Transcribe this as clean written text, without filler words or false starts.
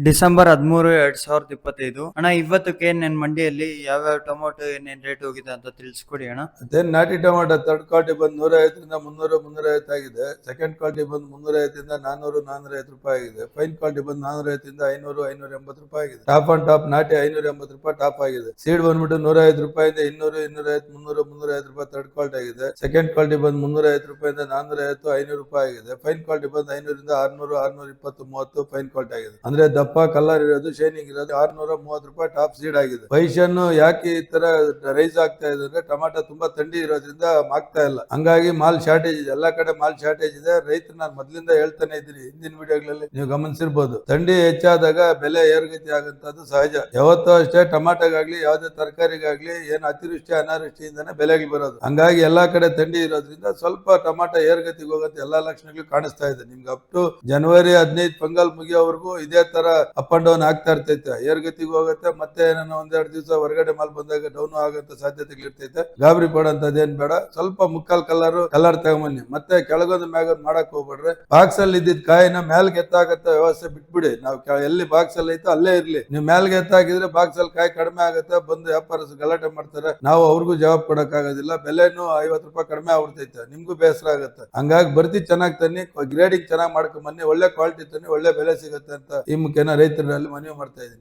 December 13, 2025 ಅಣ್ಣ, ಇವತ್ತಕ್ಕೆ ನನ್ನ ಮಂಡಿಯಲ್ಲಿ ಯಾವ್ಯಾವ ಟೊಮೊಟೊ ಏನೇನ್ ರೇಟ್ ಹೋಗಿದೆ ಅಂತ ತಿಳಿಸ್ಕೊಡಿ ಅಣ್ಣ. ಅದೇನ್ ನಾಟಿ ಟೊಮಾಟೊ ಥರ್ಡ್ ಕ್ವಾಲಿಟಿ ಬಂದು 150ರಿಂದ 300 350 ಆಗಿದೆ. ಸೆಕೆಂಡ್ ಕ್ವಾಲಿಟಿ ಬಂದು 350ರಿಂದ 400 450 ರೂಪಾಯಿ ಆಗಿದೆ. ಫೈನ್ ಕ್ವಾಲಿಟಿ ಬಂದು 450ರಿಂದ 500 580 ರೂಪಾಯಿ ಆಗಿದೆ. ಟಾಪ್ ಅಂಡ್ ಟಾಪ್ ನಾಟಿ 580 ರೂಪಾಯಿ ಟಾಪ್ ಆಗಿದೆ. ಸೀಡ್ ಬಂದ್ಬಿಟ್ಟು 105 ರೂಪಾಯಿಂದ 200 250 300 350 ರೂಪಾಯಿ ಥರ್ಡ್ ಕ್ವಾಲಿಟಿ ಆಗಿದೆ. ಸೆಕೆಂಡ್ ಕ್ವಾಲಿಟಿ ಬಂದು 350 ರೂಪಾಯಿಂದ 450 500 ರೂಪಾಯಿ ಆಗಿದೆ. ಫೈನ್ ಕ್ವಾಲಿಟಿ ಬಂದು 500ರಿಂದ 600 620 30 ಫೈನ್ ಕ್ವಾಲಿಟಿ ಆಗಿದೆ. ಅಂದ್ರೆ ದಪ್ಪ ಕಲರ್ ಇರೋದು ಶೈನಿಂಗ್ ಇರೋದು 630 ರೂಪಾಯಿ ಟಾಪ್ ಸೀಡ್ ಆಗಿದೆ. ಪೈಷನ್ ಯಾಕೆ ಈ ತರ ರೈಸ್ ಆಗ್ತಾ ಇದೆ ಅಂದ್ರೆ ಟೊಮಾಟೊ ತುಂಬಾ ಥಂಡಿ ಇರೋದ್ರಿಂದ ಆಗ್ತಾ ಇಲ್ಲ. ಹಂಗಾಗಿ ಮಾಲ್ ಶಾರ್ಟೇಜ್ ಇದೆ. ಎಲ್ಲಾ ಕಡೆ ಮಾಲ್ ಶಾರ್ಟೇಜ್ ಇದೆ. ರೈತರು ನಾನು ಮೊದ್ಲಿಂದ ಹೇಳ್ತಾನೆ ಇದ್ದೀನಿ, ಹಿಂದಿನ ವಿಡಿಯೋಗಳಲ್ಲಿ ನೀವು ಗಮನಿಸಿರ್ಬೋದು. ಥಂಡಿ ಹೆಚ್ಚಾದಾಗ ಬೆಲೆ ಏರುಗತಿ ಆಗಂತದ್ದು ಸಹಜ. ಯಾವತ್ತೂ ಅಷ್ಟೇ ಟೊಮಾಟೊಗಾಗ್ಲಿ ಯಾವುದೇ ತರಕಾರಿಗಾಗ್ಲಿ ಏನು ಅತಿವೃಷ್ಟಿ ಅನಾವೃಷ್ಟಿಯಿಂದಾನೆ ಬೆಲೆಗಳು ಬರೋದು. ಹಂಗಾಗಿ ಎಲ್ಲಾ ಕಡೆ ಥಂಡಿ ಇರೋದ್ರಿಂದ ಸ್ವಲ್ಪ ಟೊಮಾಟೊ ಏರುಗತಿಗೆ ಹೋಗುತ್ತೆ. ಎಲ್ಲಾ ಲಕ್ಷಣಗಳು ಕಾಣಿಸ್ತಾ ಇದೆ. ನಿಮ್ಗೆ ಅಪ್ ಟು ಜನವರಿ 15 ಪೊಂಗಲ್ ಮುಗಿಯೋವರೆಗೂ ಇದೇ ತರ ಅಪ್ ಅಂಡ್ ಡೌನ್ ಆಗ್ತಾ ಇರ್ತೈತೆ. ಏರುಗತಿಗೆ ಹೋಗುತ್ತೆ. ಮತ್ತೆ ಏನೋ ಒಂದೆರಡು ದಿವಸ ಹೊರಗಡೆ ಮಾಲ್ ಬಂದಾಗ ಡೌನ್ ಆಗಂತ ಸಾಧ್ಯತೆಗಳು ಇರ್ತೈತೆ. ಗಾಬರಿ ಪಡೋಂಥದ್ದೇನ್ ಬೇಡ. ಸ್ವಲ್ಪ ಮುಕ್ಕಾಲ್ ಕಲರ್ ತಗೊಂಬನ್ನಿ. ಮತ್ತೆ ಕೆಳಗೊಂದು ಮ್ಯಾಗ ಮಾಡಕ್ ಹೋಗ್ಬೇಡ್ರಿ. ಬಾಕ್ಸ್ ಅಲ್ಲಿ ಇದ್ದಿದ್ ಕಾಯಿನ ಮ್ಯಾಲ್ಗೆ ಎತ್ತಾಕತ್ತ ವ್ಯವಸ್ಥೆ ಬಿಟ್ಬಿಡಿ. ನಾವು ಎಲ್ಲಿ ಬಾಕ್ಸ್ ಅಲ್ಲಿ ಐತೋ ಅಲ್ಲೇ ಇರ್ಲಿ. ನೀವು ಮ್ಯಾಲ್ಗೆ ಎತ್ತಾಕಿದ್ರೆ ಬಾಕ್ಸ್ ಅಲ್ಲಿ ಕಾಯಿ ಕಡಿಮೆ ಆಗುತ್ತೆ. ಬಂದು ವ್ಯಾಪಾರಸ್ಥರು ಗಲಾಟೆ ಮಾಡ್ತಾರೆ. ನಾವು ಅವ್ರಿಗೂ ಜವಾಬ್ ಕೊಡಕ್ ಆಗೋದಿಲ್ಲ. ಬೆಲೆನೂ 50 ರೂಪಾಯಿ ಕಡಿಮೆ ಆಗ್ಬಿಡ್ತೈತೆ. ನಿಮ್ಗೂ ಬೇಸರ ಆಗುತ್ತೆ. ಹಂಗಾಗಿ ಬರ್ತಿ ಚೆನ್ನಾಗಿ ತನ್ನಿ, ಗ್ರೇಡಿಂಗ್ ಚೆನ್ನಾಗಿ ಮಾಡ್ಕೊಂಡ್ ಬನ್ನಿ, ಒಳ್ಳೆ ಕ್ವಾಲಿಟಿ ತನ್ನಿ, ಒಳ್ಳೆ ಬೆಲೆ ಸಿಗುತ್ತೆ ಅಂತ ಈ ಮುಖ್ಯನ ರೈತರಲ್ಲಿ ಮನವಿ ಮಾಡ್ತಾ ಇದ್ದೀನಿ.